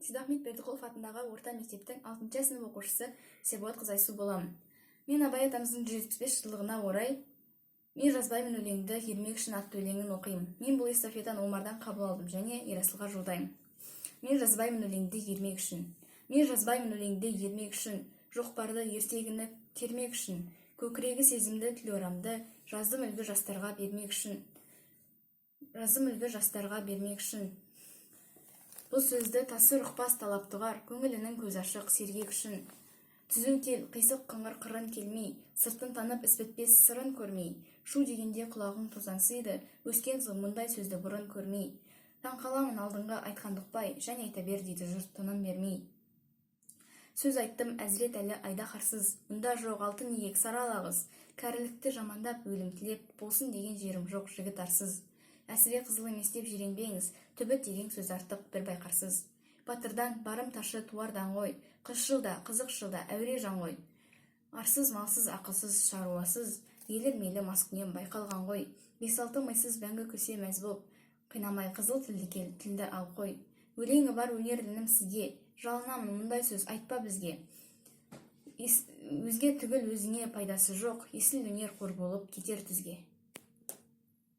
Сейдахмет Бердіқұлов атындағы орта мектептің 6 сынып оқушысы Серболат Қызайсу боламын. Мен Абай атамыздың 175 жылдығына орай «Мен жазбаймын өлеңді ермек үшін» атты өлеңін оқимын. Мен бұл эстафетаны Омардан қабыл алдым және Ерасылға жолдаймын. Мен жазбаймын өлеңді ермек үшін. Мен жазбаймын өлеңді ермек үшін. Жоқпарды ертегіні термек үшін. Көкірегі сезімді тілорамды жаздым үлгі жастарға бермек үшін. Бұл сөзді тасыр ұқпас талап тұғар, көңілінің көз ашық сергек үшін. Түзу тел, қисық қыңыр қырын келмей, сыртын танып іспетпес сырын көрмей, шу дегенде құлағың тозаңсиды, өскен соң мұндай сөзді бұрын көрмей. Таңқаламын алдыңға айтқандықпай, және айта бер дейді жұрт тыным бермей. Сөз айттым әзірет әлі айдаһарсыз, мұнда жоқ алтын иек сары алағыз, кәрілікті жамандап өлім тілеп, болсын деген жерім жоқ жігіт арсыз. Әсіре қызыл емес деп жиренбеңіз, түбі терең сөз артық бір байқарсыз. Батырдан барым ташы туардан ғой, қызшылда, қызықшылда әуре жан ғой. Арсыз, малсыз, ақылсыз, шаруасыз, елір мейлі маскүнем байқалған ғой. 5-6 мыйсыз мәңгі күлсе мәз боп, қинамай қызыл тілді ал қой. Өлеңі бар өнерлінім сізге, жалынамын мұндай сөз айтпа бізге. Өзге түгіл өзіңе пайдасы жоқ, есіл өнер қор болып кетер тізге.